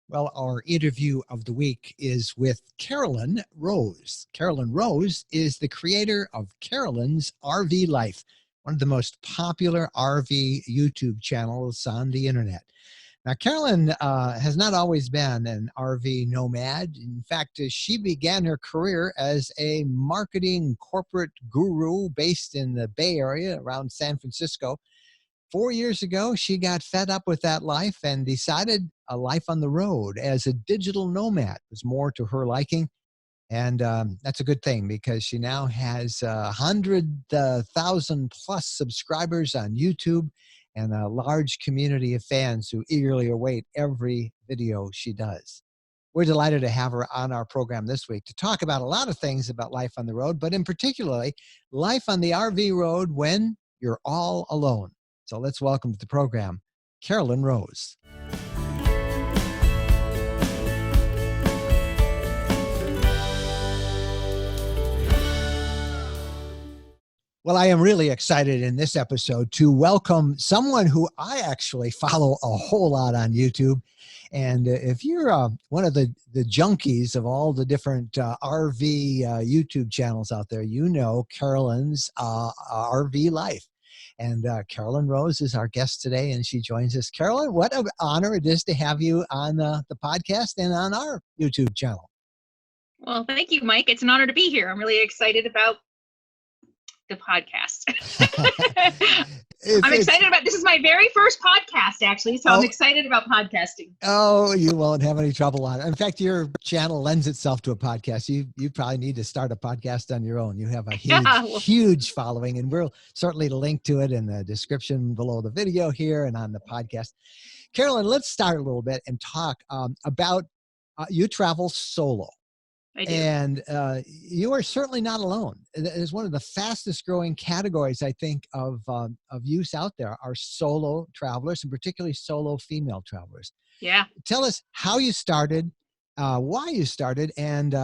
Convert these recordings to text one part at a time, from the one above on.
Well, our interview of the week is with Carolyn Rose. Carolyn Rose is the creator of Carolyn's RV Life, one of the most popular RV YouTube channels on the internet. Now, Carolyn has not always been an RV nomad. In fact, she began her career as a marketing corporate guru based in the Bay Area around San Francisco. 4 years ago, she got fed up with that life and decided a life on the road as a digital nomad was more to her liking. And that's a good thing because she now has 100,000 plus subscribers on YouTube and a large community of fans who eagerly await every video she does. We're delighted to have her on our program this week to talk about a lot of things about life on the road, but in particularly life on the RV road when you're all alone. So let's welcome to the program, Carolyn Rose. Well, I am really excited in this episode to welcome someone who I actually follow a whole lot on YouTube. And if you're one of the junkies of all the different RV YouTube channels out there, you know Carolyn's RV Life. And Carolyn Rose is our guest today, and she joins us. Carolyn, what an honor it is to have you on the podcast and on our YouTube channel. Well, thank you, Mike. It's an honor to be here. I'm really excited about the podcast. I'm excited about, this is my very first podcast, actually, so I'm excited about podcasting. Oh, you won't have any trouble on it. In fact, your channel lends itself to a podcast. You probably need to start a podcast on your own. You have a huge following, and we'll certainly link to it in the description below the video here and on the podcast. Carolyn, let's start a little bit and talk about you travel solo. I do. And you are certainly not alone. It is one of the fastest growing categories, I think, of use out there are solo travelers, and particularly solo female travelers. Yeah. Tell us how you started, why you started, and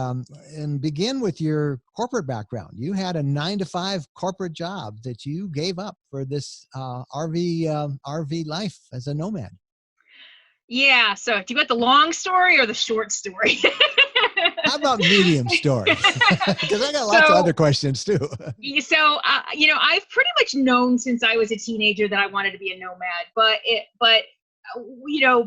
begin with your corporate background. You had a 9-to-5 corporate job that you gave up for this RV life as a nomad. Yeah. So do you want the long story or the short story? How about medium story? Because I got lots of other questions too. So, I've pretty much known since I was a teenager that I wanted to be a nomad, but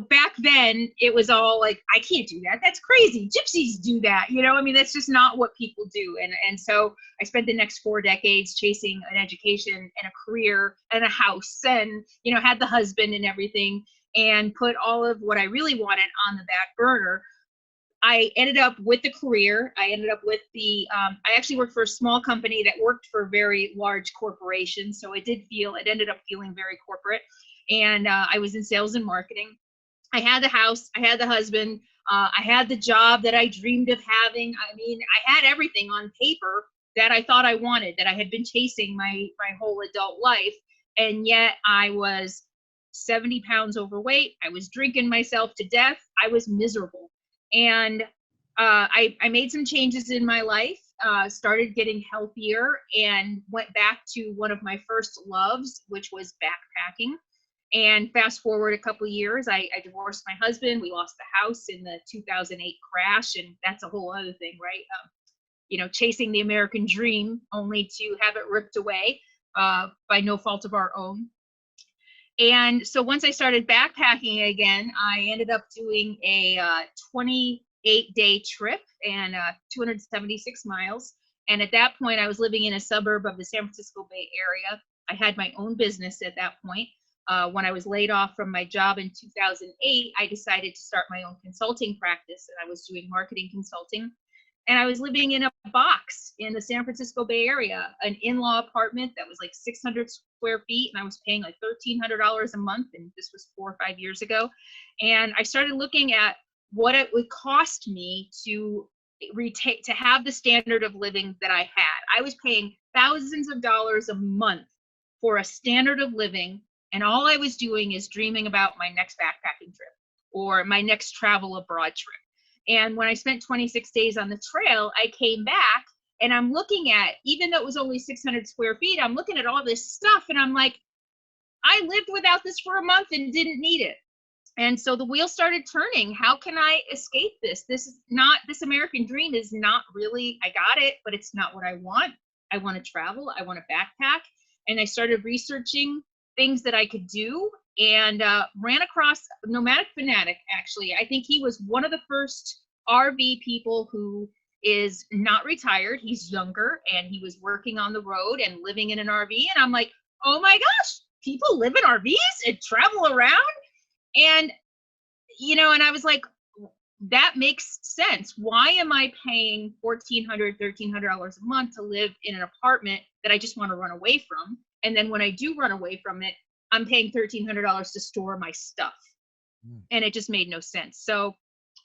back then it was all like, I can't do that. That's crazy. Gypsies do that. That's just not what people do. And so I spent the next 4 decades chasing an education and a career and a house and, had the husband and everything and put all of what I really wanted on the back burner. I ended up with the career. I ended up with I actually worked for a small company that worked for very large corporations. So it ended up feeling very corporate. And I was in sales and marketing. I had the house, I had the husband, I had the job that I dreamed of having. I had everything on paper that I thought I wanted, that I had been chasing my whole adult life. And yet I was 70 pounds overweight. I was drinking myself to death. I was miserable. And I made some changes in my life, started getting healthier, and went back to one of my first loves, which was backpacking. And fast forward a couple of years, I divorced my husband. We lost the house in the 2008 crash, and that's a whole other thing, right? Chasing the American dream only to have it ripped away by no fault of our own. And so once I started backpacking again, I ended up doing a 28-day trip and 276 miles. And at that point, I was living in a suburb of the San Francisco Bay Area. I had my own business at that point. When I was laid off from my job in 2008, I decided to start my own consulting practice, and I was doing marketing consulting. And I was living in a box in the San Francisco Bay Area, an in-law apartment that was like 600 square feet, and I was paying like $1,300 a month, and this was 4 or 5 years ago. And I started looking at what it would cost me to have the standard of living that I had. I was paying thousands of dollars a month for a standard of living, and all I was doing is dreaming about my next backpacking trip or my next travel abroad trip. And when I spent 26 days on the trail, I came back and I'm looking at, even though it was only 600 square feet, I'm looking at all this stuff and I'm like, I lived without this for a month and didn't need it. And so the wheel started turning. How can I escape this? This American dream is not really, I got it, but it's not what I want. I want to travel. I want to backpack. And I started researching things that I could do, and ran across Nomadic Fanatic, actually. I think he was one of the first RV people who is not retired. He's younger, and he was working on the road and living in an RV. And I'm like, oh my gosh, people live in RVs and travel around? And, and I was like, that makes sense. Why am I paying $1,400, $1,300 a month to live in an apartment that I just want to run away from? And then when I do run away from it, I'm paying $1,300 to store my stuff. And it just made no sense. So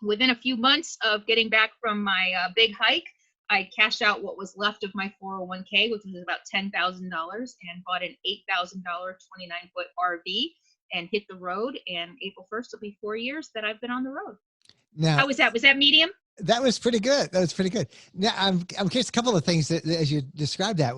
within a few months of getting back from my big hike, I cashed out what was left of my 401k, which was about $10,000, and bought an $8,000 29-foot RV and hit the road. And April 1st will be 4 years that I've been on the road. Now, how was that? Was that medium? That was pretty good. That was pretty good. Now, I'm curious, a couple of things that, as you described that.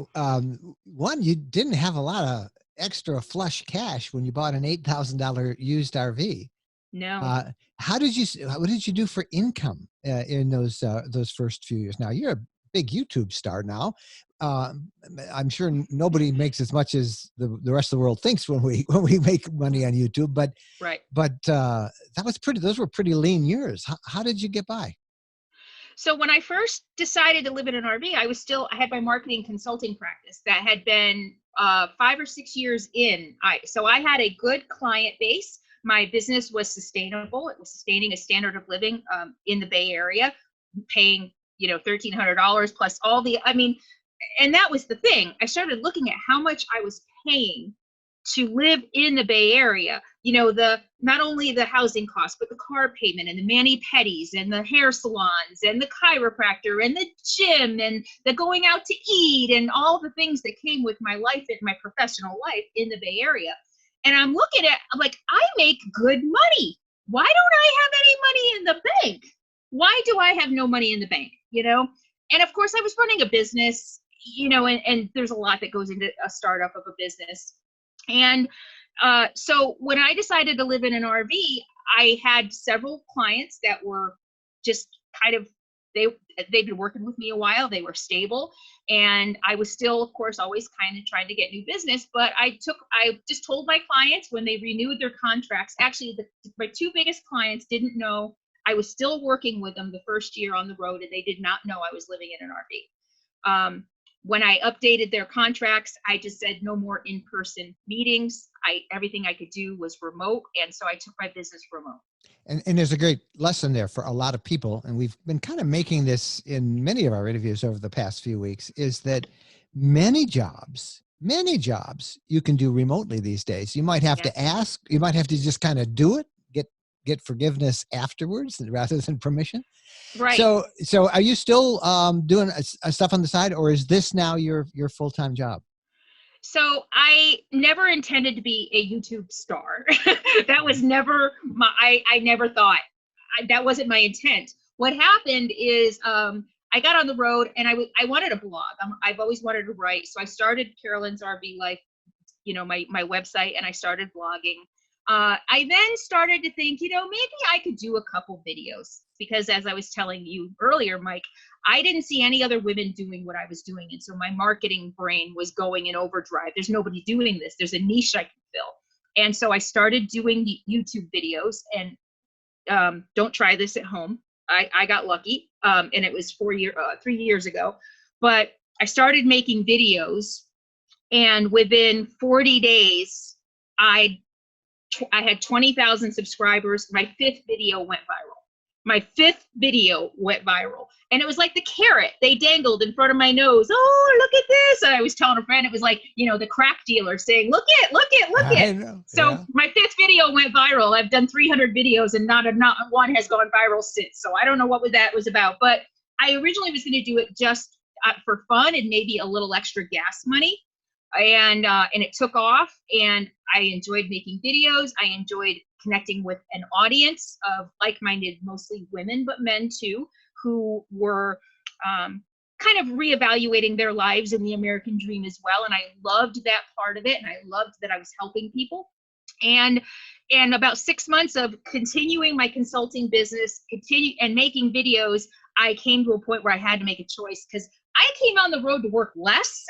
One, you didn't have a lot of extra flush cash when you bought an $8,000 used RV. No. What did you do for income in those first few years? Now, you're a big YouTube star now. I'm sure nobody makes as much as the rest of the world thinks when we make money on YouTube, but right. But those were pretty lean years. How did you get by? So when I first decided to live in an RV, I had my marketing consulting practice that had been 5 or 6 years in. So I had a good client base. My business was sustainable. It was sustaining a standard of living in the Bay Area, paying, $1,300 plus and that was the thing. I started looking at how much I was paying to live in the Bay Area. Not only the housing costs, but the car payment and the mani-pedis and the hair salons and the chiropractor and the gym and the going out to eat and all the things that came with my life and my professional life in the Bay Area. And I'm like, I make good money. Why don't I have any money in the bank? Why do I have no money in the bank? And of course I was running a business, and there's a lot that goes into a startup of a business. And so when I decided to live in an RV, I had several clients that were just kind of, they'd been working with me a while. They were stable. And I was still, of course, always kind of trying to get new business. But I just told my clients when they renewed their contracts, actually my two biggest clients didn't know I was still working with them the first year on the road, and they did not know I was living in an RV. When I updated their contracts, I just said no more in-person meetings. Everything I could do was remote. And so I took my business remote. And there's a great lesson there for a lot of people. And we've been kind of making this in many of our interviews over the past few weeks, is that many jobs you can do remotely these days. You might have to ask, you might have to just kind of do it, get forgiveness afterwards rather than permission. Right. So are you still doing stuff on the side, or is this now your full-time job? So I never intended to be a YouTube star. That was never I never thought that wasn't my intent. What happened is I got on the road and I wanted a blog. I've always wanted to write. So I started Carolyn's RV Life, my website, and I started blogging. I then started to think, maybe I could do a couple videos, because as I was telling you earlier, Mike, I didn't see any other women doing what I was doing. And so my marketing brain was going in overdrive. There's nobody doing this. There's a niche I can fill. And so I started doing YouTube videos, and don't try this at home. I got lucky. And it was 3 years ago, but I started making videos, and within 40 days, I had 20,000 subscribers. My fifth video went viral. And it was like the carrot they dangled in front of my nose. Oh, look at this. And I was telling a friend, it was like, the crack dealer saying, look it. So my fifth video went viral. I've done 300 videos and not one has gone viral since. So I don't know what that was about, but I originally was going to do it just for fun and maybe a little extra gas money. And it took off, and I enjoyed making videos. I enjoyed connecting with an audience of like-minded, mostly women, but men too, who were kind of reevaluating their lives in the American dream as well. And I loved that part of it. And I loved that I was helping people. And about 6 months of continuing my consulting business, and making videos, I came to a point where I had to make a choice, because I came on the road to work less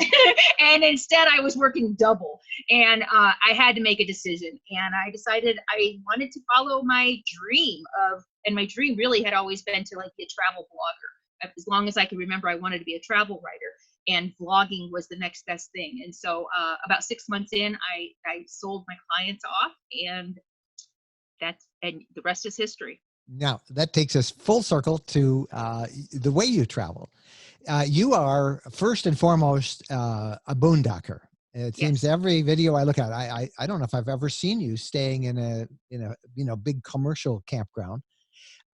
and instead I was working double, and I had to make a decision, and I decided I wanted to follow my dream and my dream really had always been to like be a travel blogger. As long as I could remember, I wanted to be a travel writer, and vlogging was the next best thing. And so about 6 months in, I sold my clients off, and the rest is history. Now, that takes us full circle to the way you travel. You are first and foremost a boondocker. It seems every video I look at, I don't know if I've ever seen you staying in a big commercial campground.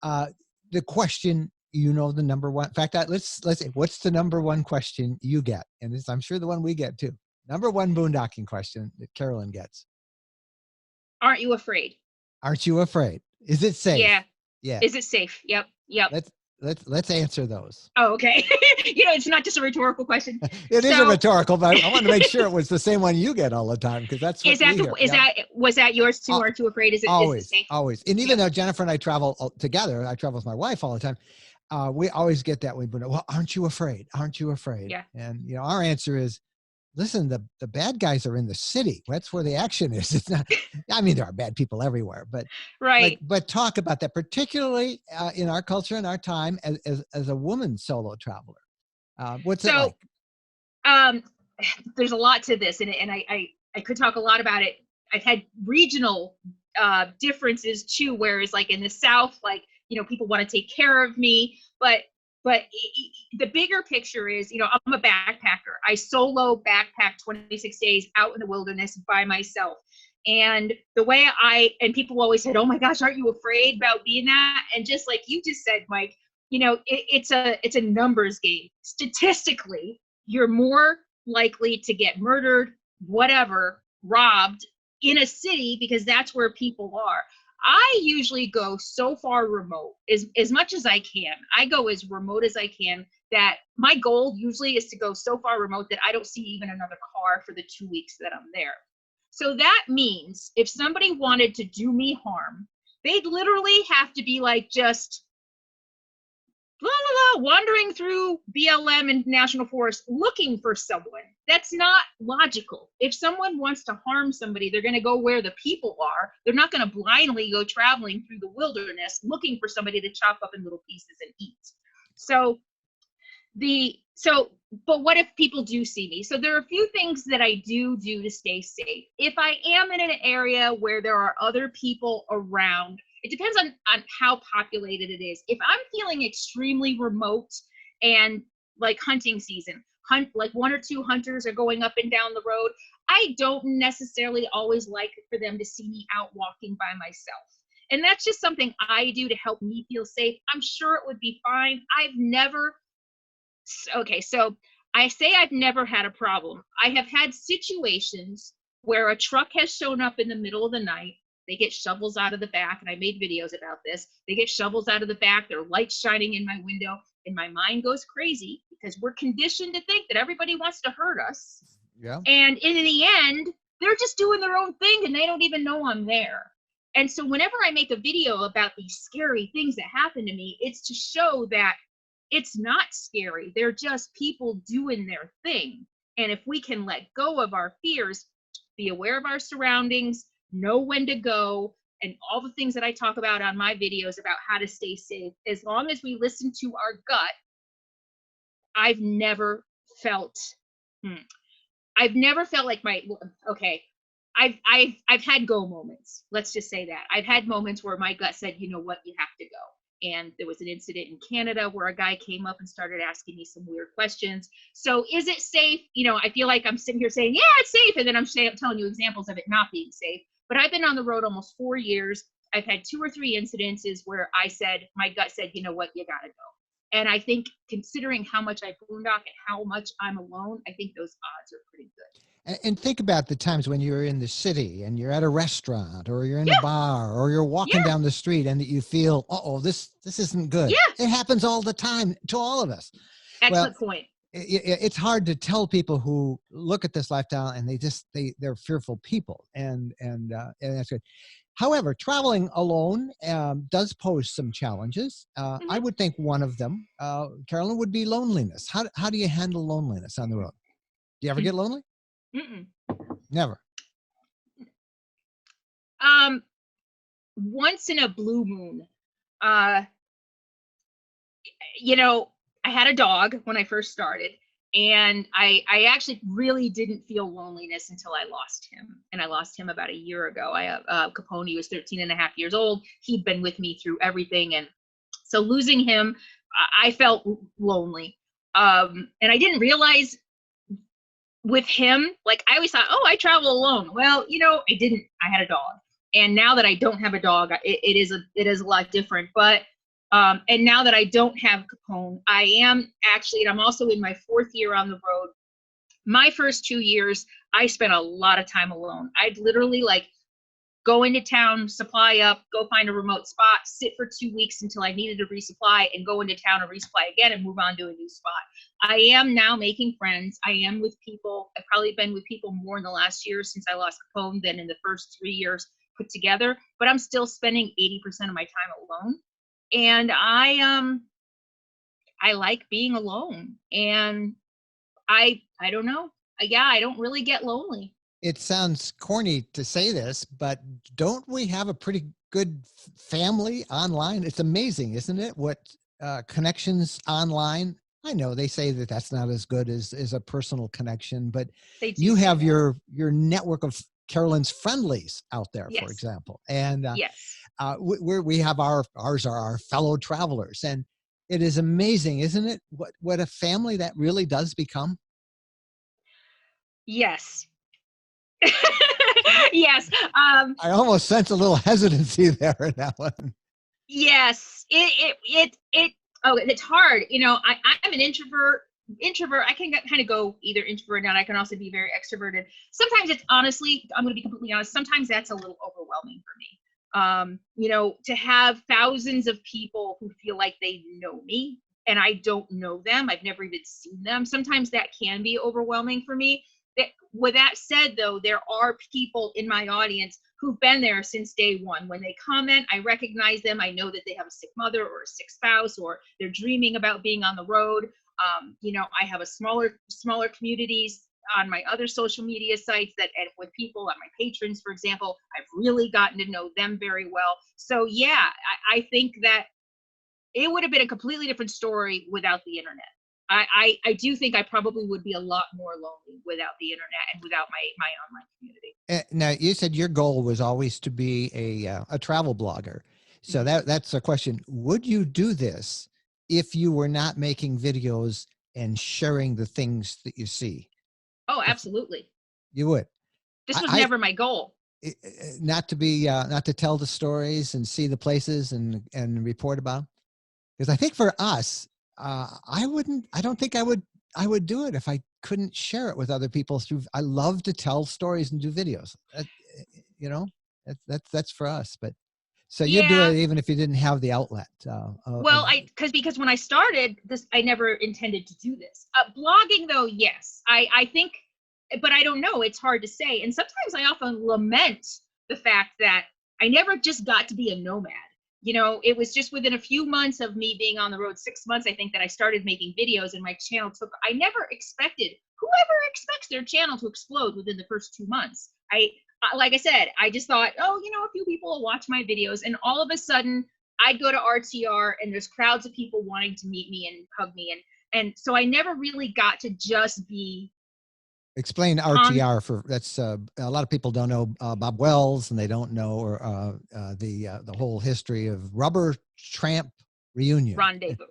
The question, the number one. In fact, let's say, what's the number one question you get? And this, I'm sure, the one we get too. Number one boondocking question that Carolyn gets. Aren't you afraid? Aren't you afraid? Is it safe? Yeah. Yeah. Is it safe? Yep. Let's answer those. Oh, okay. It's not just a rhetorical question. It is a rhetorical, but I want to make sure it was the same one you get all the time, because that's what was that yours too? Aren't you afraid? Always, is it safe? Always. And even though Jennifer and I travel together, I travel with my wife all the time. We always get that. Well, aren't you afraid? Aren't you afraid? Yeah. And our answer is, listen, the bad guys are in the city. That's where the action is. It's not. I mean, there are bad people everywhere, but right. But talk about that, particularly in our culture and our time as a woman solo traveler. What's it like? There's a lot to this, and I could talk a lot about it. I've had regional differences too, whereas like in the South, like people want to take care of me, but the bigger picture is, I'm a backpacker. I solo backpack 26 days out in the wilderness by myself. And the way and people always said, oh my gosh, aren't you afraid about being that? And just like you just said, Mike, it's a numbers game. Statistically, you're more likely to get murdered, whatever, robbed in a city, because that's where people are. I usually go so far remote, as much as I can. I go as remote as I can, that my goal usually is to go so far remote that I don't see even another car for the 2 weeks that I'm there. So that means if somebody wanted to do me harm, they'd literally have to be like just wandering through BLM and National Forest looking for someone. That's not logical. If someone wants to harm somebody, they're going to go where the people are. They're not going to blindly go traveling through the wilderness looking for somebody to chop up in little pieces and eat. But what if people do see me? So there are a few things that I do to stay safe. If I am in an area where there are other people around, it depends on how populated it is. If I'm feeling extremely remote and like hunting season, like 1 or 2 hunters are going up and down the road, I don't necessarily always like for them to see me out walking by myself. And that's just something I do to help me feel safe. I'm sure it would be fine. So I say I've never had a problem. I have had situations where a truck has shown up in the middle of the night. They get shovels out of the back, and I made videos about this. They get shovels out of the back, there are lights shining in my window, and my mind goes crazy because we're conditioned to think that everybody wants to hurt us. Yeah. And in the end, they're just doing their own thing, and they don't even know I'm there. And so whenever I make a video about these scary things that happen to me, it's to show that it's not scary. They're just people doing their thing. And if we can let go of our fears, be aware of our surroundings, know when to go, and all the things that I talk about on my videos about how to stay safe, as long as we listen to our gut, I've never felt like I've had go moments. Let's just say that. I've had moments where my gut said, you know what, you have to go. And there was an incident in Canada where a guy came up and started asking me some weird questions. So is it safe? I feel like I'm sitting here saying, yeah, it's safe. And then I'm telling you examples of it not being safe. But I've been on the road almost 4 years. I've had 2 or 3 incidences where my gut said, you know what, you got to go. And I think considering how much I boondock and how much I'm alone, I think those odds are pretty good. And think about the times when you're in the city and you're at a restaurant or you're in a bar or you're walking down the street and that you feel, this isn't good. Yeah. It happens all the time to all of us. Excellent point. it's hard to tell people who look at this lifestyle and they're fearful people, and that's good. However, traveling alone does pose some challenges. I Mhm. would think one of them, Carolyn, would be loneliness. How do you handle loneliness on the road? Do you ever get lonely? Mm-mm. Never. Um, once in a blue moon. Uh, you know, I had a dog when I first started, and I actually really didn't feel loneliness until I lost him. And I lost him about a year ago. Capone was 13 and a half years old. He'd been with me through everything. And so losing him, I felt lonely. And I didn't realize with him, like I always thought, oh, I travel alone. Well, I didn't. I had a dog, and now that I don't have a dog, it is a lot different. But and now that I don't have Capone, I am actually, and I'm also in my 4th year on the road. My first 2 years, I spent a lot of time alone. I'd literally like go into town, supply up, go find a remote spot, sit for 2 weeks until I needed to resupply, and go into town and resupply again and move on to a new spot. I am now making friends. I am with people. I've probably been with people more in the last year since I lost Capone than in the first 3 years put together, but I'm still spending 80% of my time alone. And I like being alone. And I don't know. Yeah, I don't really get lonely. It sounds corny to say this, but don't we have a pretty good family online? It's amazing, isn't it? What connections online. I know they say that that's not as good as a personal connection, but They do you say have that. your network of Carolyn's friendlies out there, for Yes. example, and Yes. we have ours are our fellow travelers, and it is amazing, isn't it? What a family that really does become. Yes. Yes. I almost sense a little hesitancy there in that one. Yes. Oh, it's hard. I'm an introvert. I can kind of go either introvert, and I can also be very extroverted. Sometimes it's honestly, I'm going to be completely honest. Sometimes that's a little overwhelming for me. To have thousands of people who feel like they know me and I don't know them. I've never even seen them. Sometimes that can be overwhelming for me. With that said, though, there are people in my audience who've been there since day one. When they comment, I recognize them. I know that they have a sick mother or a sick spouse, or they're dreaming about being on the road. I have a smaller communities on my other social media sites and with people, on my patrons, for example. I've really gotten to know them very well. So yeah, I think that it would have been a completely different story without the internet. I do think I probably would be a lot more lonely without the internet and without my online community. Now, you said your goal was always to be a travel blogger. So Mhm. that's a question. Would you do this if you were not making videos and sharing the things that you see? Oh, If absolutely. you would, This was I never my goal. not to tell the stories and see the places and report about. Because I think for us, I don't think I would do it if I couldn't share it with other people through. I love to tell stories and do videos. You know, that's for us. But so you'd do Yeah. it even if you didn't have the outlet Well, of. because when I started this, I never intended to do this. Blogging, though, yes, I think, but I don't know. It's hard to say, and sometimes I often lament the fact that I never just got to be a nomad. It was just within a few months of me being on the road, 6 months, I think, that I started making videos, and my channel took. I never expected. Whoever expects their channel to explode within the first 2 months? Like I said, I just thought, oh, a few people will watch my videos, and all of a sudden I'd go to RTR and there's crowds of people wanting to meet me and hug me. And so I never really got to just be Explain on. RTR for that's a lot of people don't know Bob Wells, and they don't know or the whole history of Rubber Tramp Reunion. Rendezvous.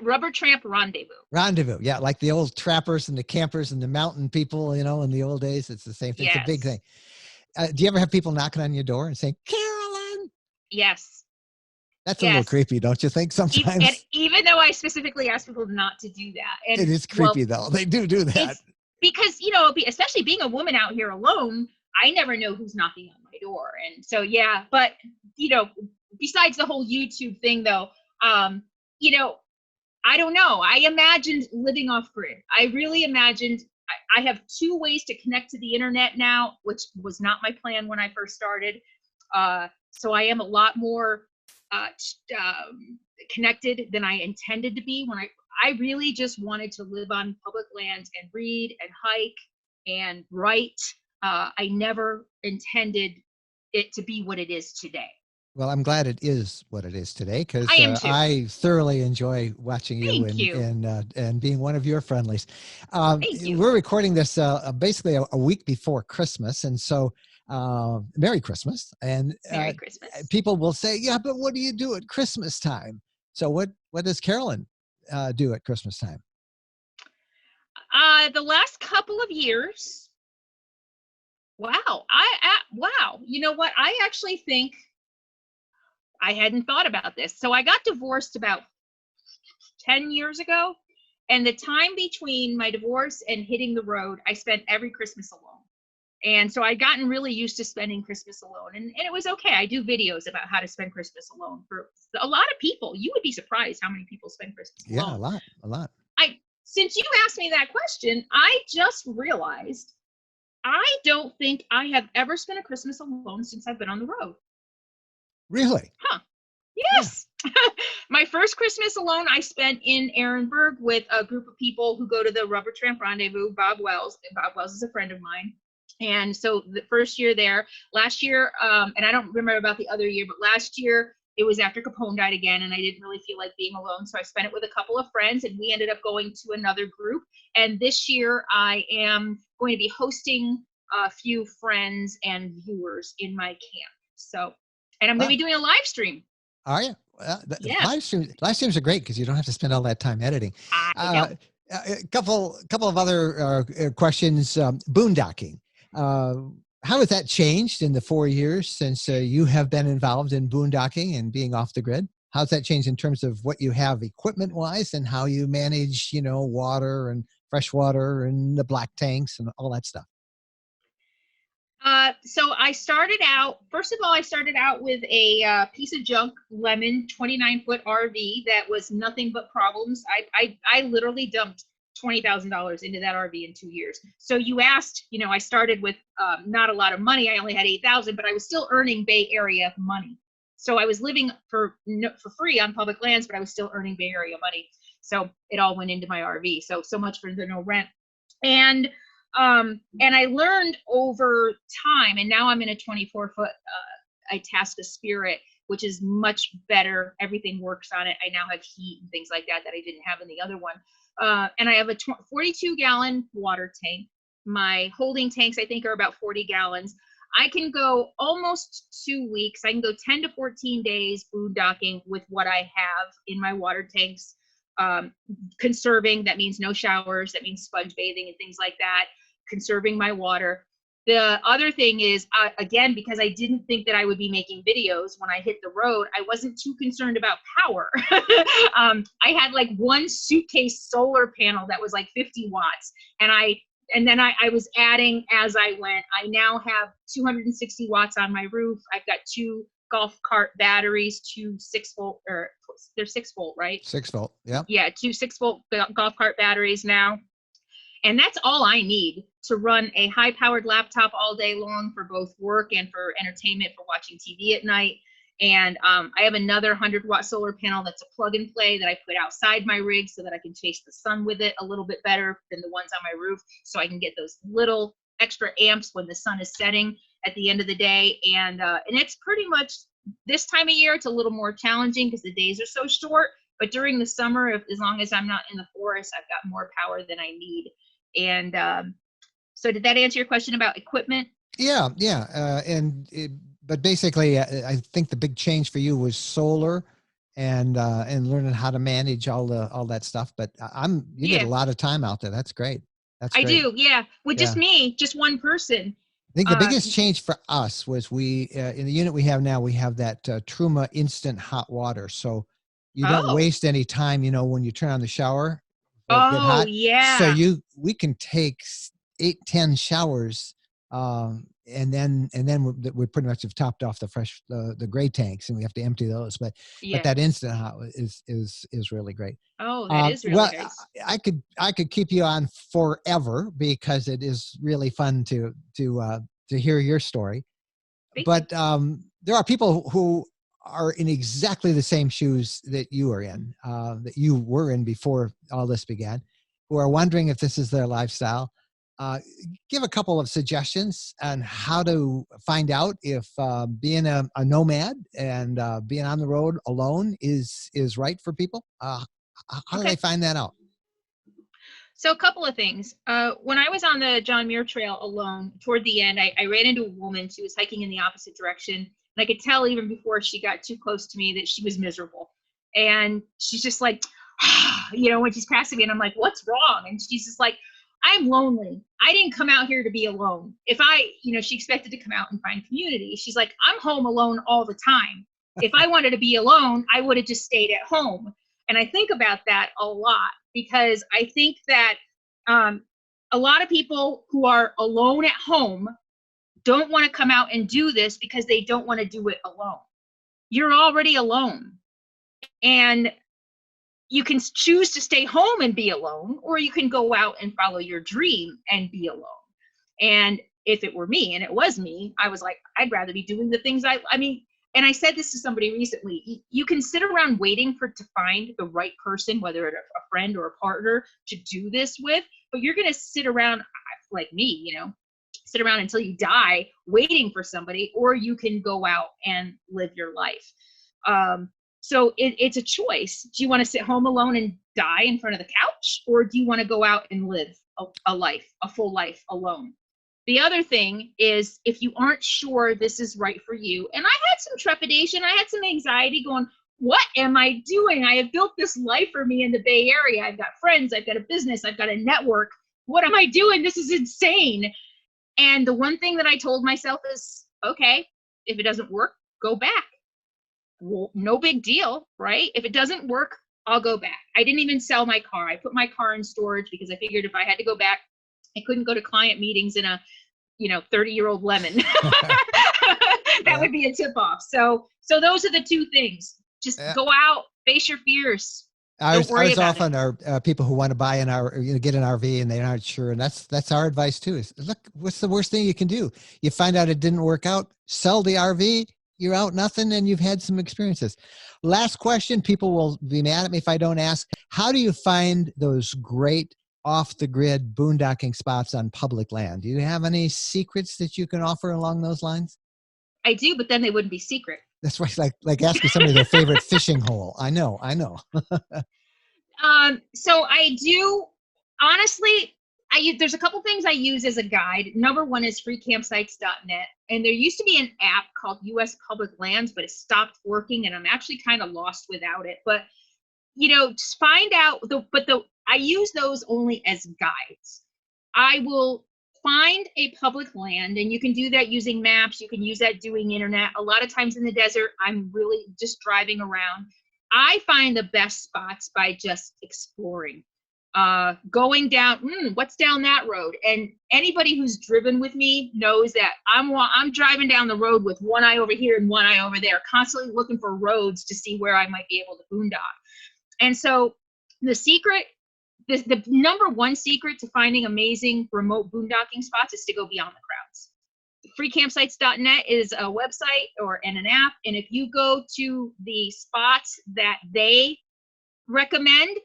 Rubber Tramp Rendezvous. Rendezvous. Yeah, like the old trappers and the campers and the mountain people, in the old days. It's the same thing. It's a big Yes. thing. Do you ever have people knocking on your door and saying, Carolyn? Yes. That's a little Yes. creepy, don't you think, And sometimes? even though I specifically asked people not to do that. It And is well, creepy, though. They do that. it's because, especially being a woman out here alone, I never know who's knocking on my door. And so, yeah, but, besides the whole YouTube thing, though, you know, I don't know. I imagined living off grid. I really imagined. I have two ways to connect to the internet now, which was not my plan when I first started. So I am a lot more connected than I intended to be when I really just wanted to live on public land and read and hike and write. I never intended it to be what it is today. Well, I'm glad it is what it is today, because I am too. I thoroughly enjoy watching you Thank you. and being one of your friendlies. Thank you. We're recording this basically a week before Christmas, and so Merry Christmas. And Merry Christmas. people will say, "Yeah, but what do you do at Christmas time?" So what does Carolyn do at Christmas time? The last couple of years, wow. Wow. You know what? I actually think I hadn't thought about this. So I got divorced about 10 years ago. And the time between my divorce and hitting the road, I spent every Christmas alone. And so I'd gotten really used to spending Christmas alone. And it was okay. I do videos about how to spend Christmas alone for a lot of people. You would be surprised how many people spend Christmas alone. Yeah, a lot. Since you asked me that question, I just realized I don't think I have ever spent a Christmas alone since I've been on the road. Really? Huh. Yes. Yeah. My first Christmas alone, I spent in Ehrenberg with a group of people who go to the Rubber Tramp Rendezvous, Bob Wells. Bob Wells is a friend of mine. And so the first year there, last year, and I don't remember about the other year, but last year it was after Capone died again, and I didn't really feel like being alone. So I spent it with a couple of friends, and we ended up going to another group. And this year I am going to be hosting a few friends and viewers in my camp. So, and I'm going to be doing a live stream. Are you? Yeah. Live streams are great because you don't have to spend all that time editing. A couple of other questions. Boondocking. How has that changed in the 4 years since you have been involved in boondocking and being off the grid? How's that changed in terms of what you have equipment wise and how you manage, water and fresh water and the black tanks and all that stuff? So I started out, first of all, I started out with a piece of junk lemon 29-foot RV that was nothing but problems. I literally dumped $20,000 into that RV in 2 years. So you asked, I started with not a lot of money. I only had $8,000, but I was still earning Bay Area money. So I was living for free on public lands, but I was still earning Bay Area money. So it all went into my RV. So much for the no rent. And I learned over time, and now I'm in a 24-foot Itasca Spirit, which is much better. Everything works on it. I now have heat and things like that I didn't have in the other one. And I have a 42-gallon water tank. My holding tanks, I think, are about 40 gallons. I can go almost 2 weeks. I can go 10 to 14 days boondocking with what I have in my water tanks. Conserving, that means no showers, that means sponge bathing and things like that. Conserving my water. The other thing is, again, because I didn't think that I would be making videos when I hit the road, I wasn't too concerned about power. I had like one suitcase solar panel that was like 50 watts. And then I was adding as I went. I now have 260 watts on my roof. I've got 2 golf cart batteries, 2 6-volt, or they're 6-volt, right? 6-volt, yeah. Yeah, 2 6-volt golf cart batteries now. And that's all I need to run a high-powered laptop all day long for both work and for entertainment, for watching TV at night. And I have another 100-watt solar panel that's a plug-and-play that I put outside my rig so that I can chase the sun with it a little bit better than the ones on my roof, so I can get those little extra amps when the sun is setting at the end of the day. And it's pretty much this time of year, it's a little more challenging because the days are so short. But during the summer, as long as I'm not in the forest, I've got more power than I need. And so did that answer your question about equipment? Yeah. But basically, I think the big change for you was solar and learning how to manage all that stuff. But you get a lot of time out there. That's great. I do, yeah. With just me, just one person. I think the biggest change for us was we in the unit we have now, we have that Truma instant hot water, so you don't waste any time. When you turn on the shower. Oh, yeah. So we can take 8-10 showers and then we pretty much have topped off the gray tanks, and we have to empty those. But Yeah. that instant hot is really great. Oh, that is really Well, nice. I could keep you on forever because it is really fun to hear your story. Thank you. But there are people who are in exactly the same shoes that you are in, that you were in before all this began, who are wondering if this is their lifestyle. Give a couple of suggestions on how to find out if being a nomad and being on the road alone is right for people. How do they find that out? So a couple of things. When I was on the John Muir Trail alone, toward the end, I ran into a woman. She was hiking in the opposite direction. And I could tell even before she got too close to me that she was miserable. And she's just like, when she's passing me, and I'm like, what's wrong? And she's just like, I'm lonely. I didn't come out here to be alone. She expected to come out and find community. She's like, I'm home alone all the time. If I wanted to be alone, I would have just stayed at home. And I think about that a lot because I think that a lot of people who are alone at home don't want to come out and do this because they don't want to do it alone. You're already alone. And you can choose to stay home and be alone, or you can go out and follow your dream and be alone. And if it were me, and it was me, I was like, I'd rather be doing the things and I said this to somebody recently, you can sit around waiting to find the right person, whether it's a friend or a partner to do this with, but you're going to sit around like me, sit around until you die waiting for somebody, or you can go out and live your life. So it's a choice. Do you want to sit home alone and die in front of the couch? Or do you want to go out and live a full life alone? The other thing is, if you aren't sure this is right for you, and I had some trepidation, I had some anxiety going, what am I doing? I have built this life for me in the Bay Area. I've got friends, I've got a business, I've got a network. What am I doing? This is insane. And the one thing that I told myself is, okay, if it doesn't work, go back. Well, no big deal, right? If it doesn't work, I'll go back. I didn't even sell my car. I put my car in storage because I figured if I had to go back, I couldn't go to client meetings in a 30-year-old lemon. That would be a tip off. So those are the two things. Just go out, face your fears. Ours often are people who want to buy get an RV and they aren't sure. And that's our advice too, is look, what's the worst thing you can do? You find out it didn't work out, sell the RV, you're out nothing, and you've had some experiences. Last question, people will be mad at me if I don't ask. How do you find those great off-the-grid boondocking spots on public land? Do you have any secrets that you can offer along those lines? I do, but then they wouldn't be secret. That's right, like asking somebody their favorite fishing hole. I know. So I do, honestly, there's a couple things I use as a guide. Number one is freecampsites.net. And there used to be an app called US Public Lands, but it stopped working and I'm actually kind of lost without it. But, just find out I use those only as guides. I will find a public land, and you can do that using maps. You can use that doing internet. A lot of times in the desert, I'm really just driving around. I find the best spots by just exploring. Going down, what's down that road? And anybody who's driven with me knows that I'm driving down the road with one eye over here and one eye over there, constantly looking for roads to see where I might be able to boondock. And so the the number one secret to finding amazing remote boondocking spots is to go beyond the crowds. Freecampsites.net is a website and an app. And if you go to the spots that they recommend,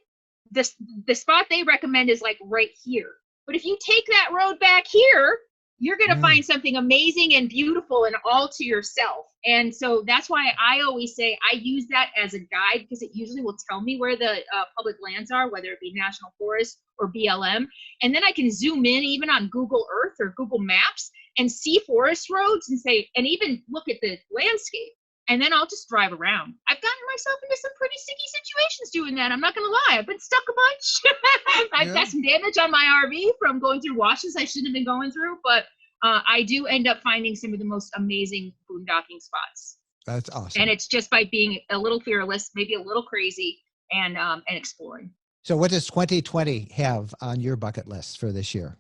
the spot they recommend is like right here. But if you take that road back here, you're going to find something amazing and beautiful and all to yourself. And so that's why I always say I use that as a guide, because it usually will tell me where the public lands are, whether it be National Forest or BLM. And then I can zoom in even on Google Earth or Google Maps and see forest roads and even look at the landscape. And then I'll just drive around. I've gotten myself into some pretty sticky situations doing that. I'm not going to lie. I've been stuck a bunch. I've got some damage on my RV from going through washes I shouldn't have been going through. But I do end up finding some of the most amazing boondocking spots. That's awesome. And it's just by being a little fearless, maybe a little crazy, and exploring. So what does 2020 have on your bucket list for this year?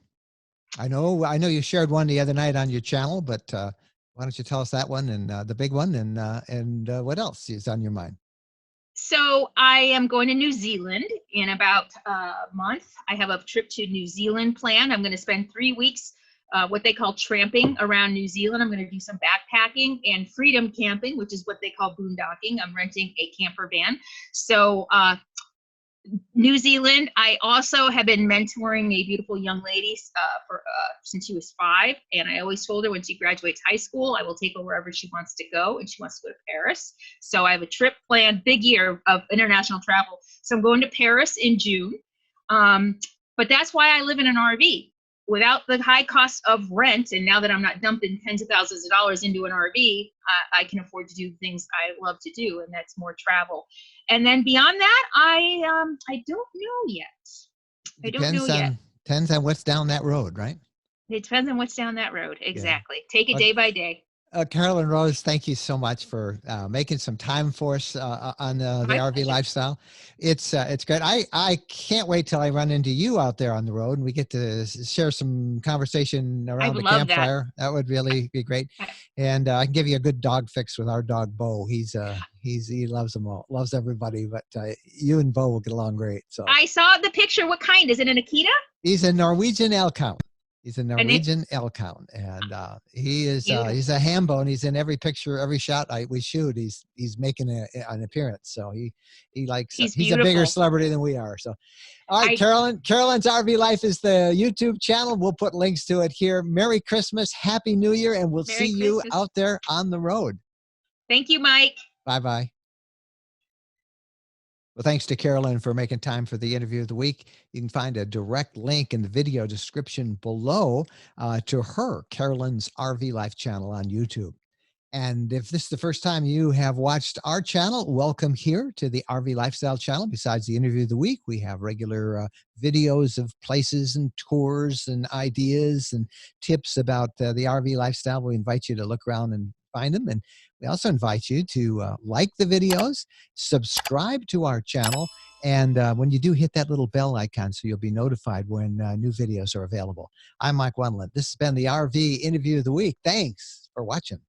I know you shared one the other night on your channel, but why don't you tell us that one and the big one and what else is on your mind? So I am going to New Zealand in about a month. I have a trip to New Zealand planned. I'm going to spend 3 weeks, what they call tramping around New Zealand. I'm going to do some backpacking and freedom camping, which is what they call boondocking. I'm renting a camper van. So New Zealand. I also have been mentoring a beautiful young lady for since she was 5, and I always told her when she graduates high school, I will take her wherever she wants to go, and she wants to go to Paris. So I have a trip planned, big year of international travel. So I'm going to Paris in June, but that's why I live in an RV. Without the high cost of rent, and now that I'm not dumping tens of thousands of dollars into an RV, I can afford to do things I love to do, and that's more travel. And then beyond that, I don't know yet. I don't know yet. Depends on what's down that road, right? It depends on what's down that road. Exactly. Yeah. Take it day by day. Carolyn Rose, thank you so much for making some time for us on the RV Pleasure. lifestyle. It's great. I can't wait till I run into you out there on the road and we get to share some conversation around the campfire. That would really be great. And I can give you a good dog fix with our dog Bo. He loves them all, loves everybody. But you and Bo will get along great. So I saw the picture. What kind is it? An Akita? He's a Norwegian Elk-Hound. He's a Norwegian Elk-Hound, and he is he's a ham bone. He's in every picture, every shot we shoot. He's making an appearance. So he likes. He's a bigger celebrity than we are. So, all right, Carolyn's RV Life is the YouTube channel. We'll put links to it here. Merry Christmas, Happy New Year, and we'll see you out there on the road. Thank you, Mike. Bye. Well, thanks to Carolyn for making time for the interview of the week. You can find a direct link in the video description below to her, Carolyn's RV Life channel on YouTube. And if this is the first time you have watched our channel, welcome here to the RV Lifestyle channel. Besides the interview of the week, we have regular videos of places and tours and ideas and tips about the RV lifestyle. We invite you to look around and find them. And we also invite you to like the videos, subscribe to our channel, and when you do, hit that little bell icon so you'll be notified when new videos are available. I'm Mike Wendland. This has been the RV Interview of the Week. Thanks for watching.